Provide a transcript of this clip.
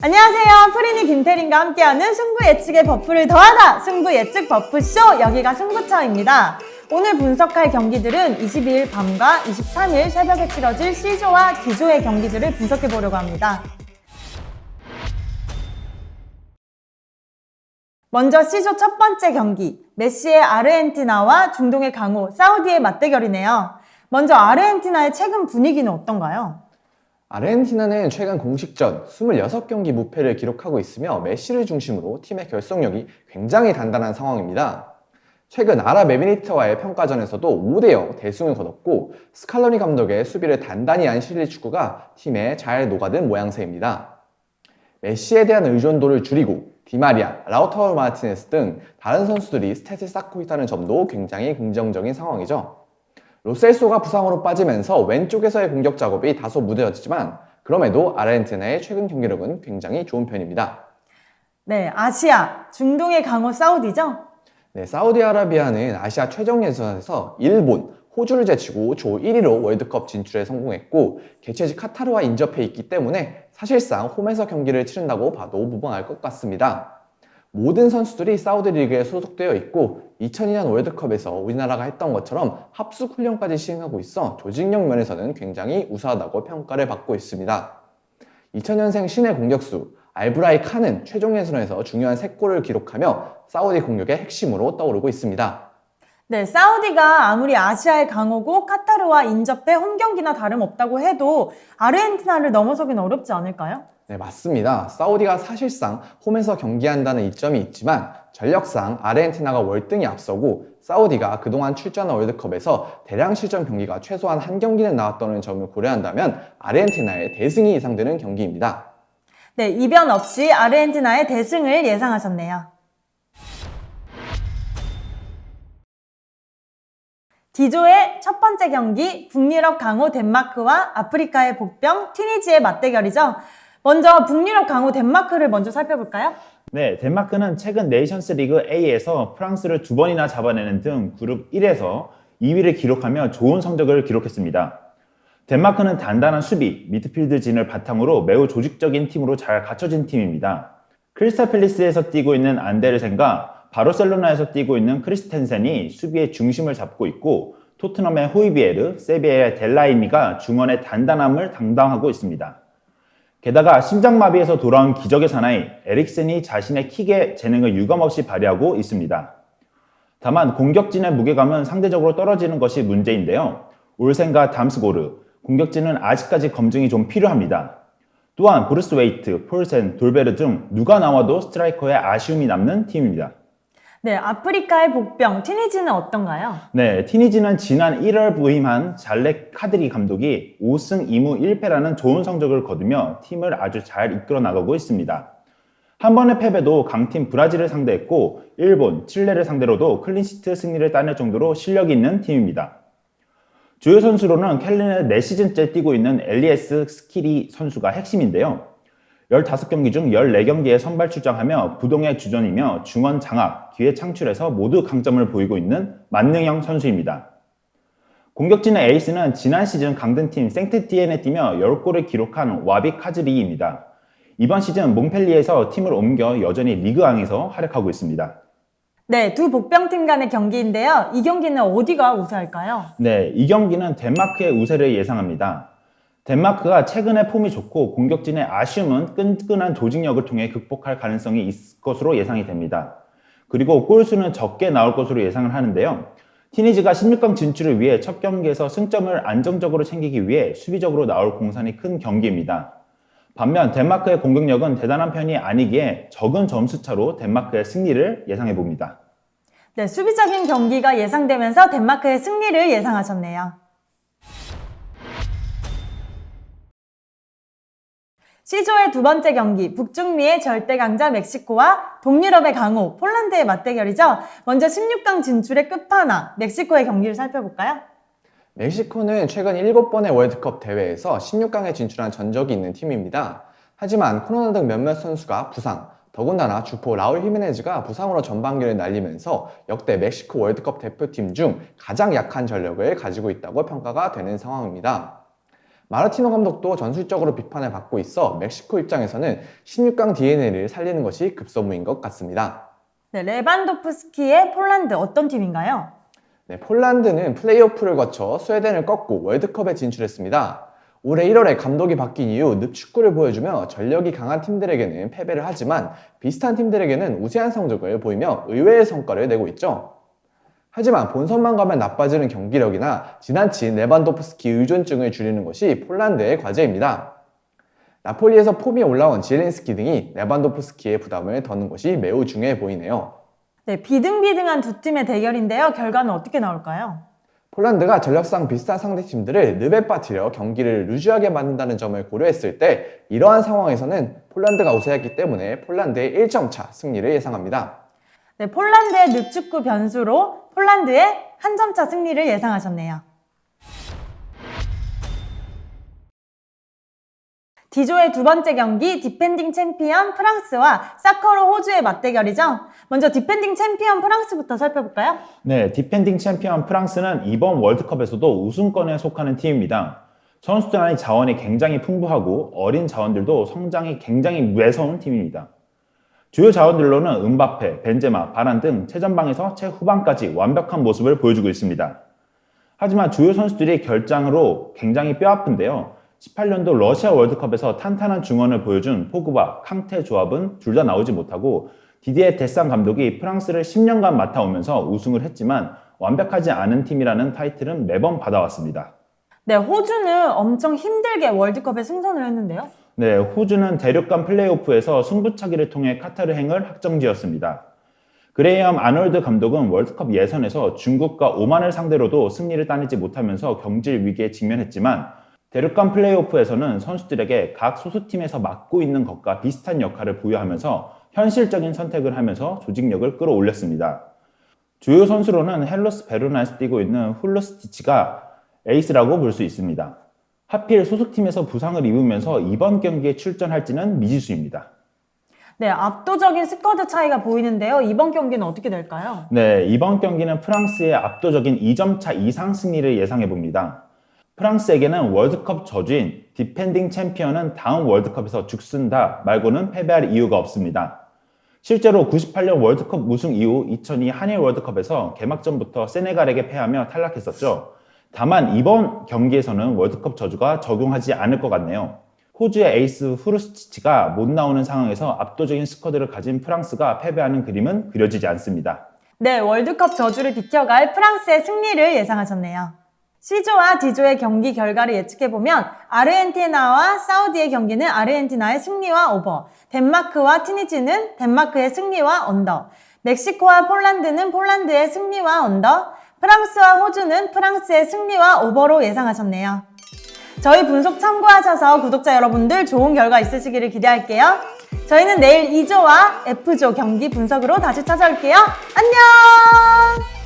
안녕하세요. 프리니 김태린과 함께하는 승부 예측의 버프를 더하다! 승부 예측 버프쇼! 여기가 승부처입니다. 오늘 분석할 경기들은 22일 밤과 23일 새벽에 치러질 C조와 D조의 경기들을 분석해보려고 합니다. 먼저 C조 첫 번째 경기, 메시의 아르헨티나와 중동의 강호 사우디의 맞대결이네요. 먼저 아르헨티나의 최근 분위기는 어떤가요? 아르헨티나는 최근 공식전 26경기 무패를 기록하고 있으며 메시를 중심으로 팀의 결속력이 굉장히 단단한 상황입니다. 최근 아랍에미리트와의 평가전에서도 5대0 대승을 거뒀고 스칼로니 감독의 수비를 단단히 한 실리 축구가 팀에 잘 녹아든 모양새입니다. 메시에 대한 의존도를 줄이고 디마리아, 라우타로 마르티네스 등 다른 선수들이 스탯을 쌓고 있다는 점도 굉장히 긍정적인 상황이죠. 로셀소가 부상으로 빠지면서 왼쪽에서의 공격 작업이 다소 무뎌졌지만 그럼에도 아르헨티나의 최근 경기력은 굉장히 좋은 편입니다. 네, 아시아, 중동의 강호 사우디죠? 네, 사우디아라비아는 아시아 최종 예선에서 일본, 호주를 제치고 조 1위로 월드컵 진출에 성공했고 개최지 카타르와 인접해 있기 때문에 사실상 홈에서 경기를 치른다고 봐도 무방할 것 같습니다. 모든 선수들이 사우디 리그에 소속되어 있고 2002년 월드컵에서 우리나라가 했던 것처럼 합숙 훈련까지 시행하고 있어 조직력 면에서는 굉장히 우수하다고 평가를 받고 있습니다. 2000년생 신의 공격수 알브라이 칸은 최종 예선에서 중요한 3골을 기록하며 사우디 공격의 핵심으로 떠오르고 있습니다. 네, 사우디가 아무리 아시아의 강호고 카타르와 인접해 홈경기나 다름없다고 해도 아르헨티나를 넘어서긴 어렵지 않을까요? 네, 맞습니다. 사우디가 사실상 홈에서 경기한다는 이점이 있지만 전력상 아르헨티나가 월등히 앞서고 사우디가 그동안 출전한 월드컵에서 대량 실전 경기가 최소한 한 경기는 나왔다는 점을 고려한다면 아르헨티나의 대승이 예상되는 경기입니다. 네, 이변 없이 아르헨티나의 대승을 예상하셨네요. D조의 첫 번째 경기, 북유럽 강호 덴마크와 아프리카의 복병 튀니지의 맞대결이죠. 먼저 북유럽 강호 덴마크를 먼저 살펴볼까요? 네, 덴마크는 최근 네이션스 리그 A에서 프랑스를 2번이나 잡아내는 등 그룹 1에서 2위를 기록하며 좋은 성적을 기록했습니다. 덴마크는 단단한 수비, 미드필드 진을 바탕으로 매우 조직적인 팀으로 잘 갖춰진 팀입니다. 크리스탈 팰리스에서 뛰고 있는 안데르센과 바르셀로나에서 뛰고 있는 크리스텐센이 수비의 중심을 잡고 있고 토트넘의 호이비에르, 세비야의 델라이미가 중원의 단단함을 담당하고 있습니다. 게다가 심장마비에서 돌아온 기적의 사나이 에릭센이 자신의 킥의 재능을 유감없이 발휘하고 있습니다. 다만 공격진의 무게감은 상대적으로 떨어지는 것이 문제인데요. 올센과 담스고르, 공격진은 아직까지 검증이 좀 필요합니다. 또한 브루스웨이트, 폴센, 돌베르 등 누가 나와도 스트라이커에 아쉬움이 남는 팀입니다. 네, 아프리카의 복병 튀니지는 어떤가요? 네, 튀니지는 지난 1월 부임한 잘렉 카드리 감독이 5승 2무 1패라는 좋은 성적을 거두며 팀을 아주 잘 이끌어 나가고 있습니다. 한 번의 패배도 강팀 브라질을 상대했고 일본, 칠레를 상대로도 클린시트 승리를 따낼 정도로 실력이 있는 팀입니다. 주요 선수로는 켈린의 4시즌째 뛰고 있는 엘리에스 스키리 선수가 핵심인데요. 15경기 중 14경기에 선발 출장하며 부동의 주전이며 중원 장악, 기회 창출에서 모두 강점을 보이고 있는 만능형 선수입니다. 공격진의 에이스는 지난 시즌 강등팀 생트티엔에 뛰며 10골을 기록한 와비 카즈리입니다. 이번 시즌 몽펠리에서 팀을 옮겨 여전히 리그왕에서 활약하고 있습니다. 네, 두 복병팀 간의 경기인데요. 이 경기는 어디가 우세할까요? 네, 이 경기는 덴마크의 우세를 예상합니다. 덴마크가 최근에 폼이 좋고 공격진의 아쉬움은 끈끈한 조직력을 통해 극복할 가능성이 있을 것으로 예상이 됩니다. 그리고 골수는 적게 나올 것으로 예상을 하는데요. 튀니지가 16강 진출을 위해 첫 경기에서 승점을 안정적으로 챙기기 위해 수비적으로 나올 공산이 큰 경기입니다. 반면 덴마크의 공격력은 대단한 편이 아니기에 적은 점수차로 덴마크의 승리를 예상해봅니다. 네, 수비적인 경기가 예상되면서 덴마크의 승리를 예상하셨네요. C조의 두 번째 경기, 북중미의 절대 강자 멕시코와 동유럽의 강호 폴란드의 맞대결이죠. 먼저 16강 진출의 끝판왕 멕시코의 경기를 살펴볼까요? 멕시코는 최근 7번의 월드컵 대회에서 16강에 진출한 전적이 있는 팀입니다. 하지만 코로나 등 몇몇 선수가 부상, 더군다나 주포 라울 히메네즈가 부상으로 전반기를 날리면서 역대 멕시코 월드컵 대표팀 중 가장 약한 전력을 가지고 있다고 평가가 되는 상황입니다. 마르티노 감독도 전술적으로 비판을 받고 있어 멕시코 입장에서는 16강 DNA를 살리는 것이 급선무인 것 같습니다. 네, 레반도프스키의 폴란드 어떤 팀인가요? 네, 폴란드는 플레이오프를 거쳐 스웨덴을 꺾고 월드컵에 진출했습니다. 올해 1월에 감독이 바뀐 이후 늪축구를 보여주며 전력이 강한 팀들에게는 패배를 하지만 비슷한 팀들에게는 우세한 성적을 보이며 의외의 성과를 내고 있죠. 하지만 본선만 가면 나빠지는 경기력이나 지나친 레반도프스키 의존증을 줄이는 것이 폴란드의 과제입니다. 나폴리에서 폼이 올라온 지엘린스키 등이 레반도프스키의 부담을 덜는 것이 매우 중요해 보이네요. 네, 비등비등한 두 팀의 대결인데요. 결과는 어떻게 나올까요? 폴란드가 전력상 비슷한 상대팀들을 늪에 빠뜨려 경기를 루즈하게 만든다는 점을 고려했을 때 이러한 상황에서는 폴란드가 우세했기 때문에 폴란드의 1점 차 승리를 예상합니다. 네, 폴란드의 늪축구 변수로 폴란드의 한 점 차 승리를 예상하셨네요. D조의 두 번째 경기 디펜딩 챔피언 프랑스와 사커로 호주의 맞대결이죠. 먼저 디펜딩 챔피언 프랑스부터 살펴볼까요? 네, 디펜딩 챔피언 프랑스는 이번 월드컵에서도 우승권에 속하는 팀입니다. 선수단의 자원이 굉장히 풍부하고 어린 자원들도 성장이 굉장히 매서운 팀입니다. 주요 자원들로는 음바페, 벤제마, 바란 등 최전방에서 최후방까지 완벽한 모습을 보여주고 있습니다. 하지만 주요 선수들이 결장으로 굉장히 뼈아픈데요. 18년도 러시아 월드컵에서 탄탄한 중원을 보여준 포그바, 캉테 조합은 둘 다 나오지 못하고 디디에 데상 감독이 프랑스를 10년간 맡아오면서 우승을 했지만 완벽하지 않은 팀이라는 타이틀은 매번 받아왔습니다. 네, 호주는 엄청 힘들게 월드컵에 승선을 했는데요. 네, 호주는 대륙간 플레이오프에서 승부차기를 통해 카타르행을 확정지었습니다. 그레이엄 아놀드 감독은 월드컵 예선에서 중국과 오만을 상대로도 승리를 따내지 못하면서 경질 위기에 직면했지만 대륙간 플레이오프에서는 선수들에게 각 소수팀에서 맡고 있는 것과 비슷한 역할을 부여하면서 현실적인 선택을 하면서 조직력을 끌어올렸습니다. 주요 선수로는 헬로스 베로나에서 뛰고 있는 훌루스티치가 에이스라고 볼 수 있습니다. 하필 소속팀에서 부상을 입으면서 이번 경기에 출전할지는 미지수입니다. 네, 압도적인 스쿼드 차이가 보이는데요. 이번 경기는 어떻게 될까요? 네, 이번 경기는 프랑스의 압도적인 2점 차 이상 승리를 예상해봅니다. 프랑스에게는 월드컵 저주인 디펜딩 챔피언은 다음 월드컵에서 죽순다 말고는 패배할 이유가 없습니다. 실제로 98년 월드컵 우승 이후 2002 한일 월드컵에서 개막전부터 세네갈에게 패하며 탈락했었죠. 다만 이번 경기에서는 월드컵 저주가 적용하지 않을 것 같네요. 호주의 에이스 후르스티치가 못 나오는 상황에서 압도적인 스쿼드를 가진 프랑스가 패배하는 그림은 그려지지 않습니다. 네, 월드컵 저주를 비켜갈 프랑스의 승리를 예상하셨네요. C조와 D조의 경기 결과를 예측해보면 아르헨티나와 사우디의 경기는 아르헨티나의 승리와 오버, 덴마크와 튀니지는 덴마크의 승리와 언더, 멕시코와 폴란드는 폴란드의 승리와 언더, 프랑스와 호주는 프랑스의 승리와 오버로 예상하셨네요. 저희 분석 참고하셔서 구독자 여러분들 좋은 결과 있으시기를 기대할게요. 저희는 내일 E조와 F조 경기 분석으로 다시 찾아올게요. 안녕!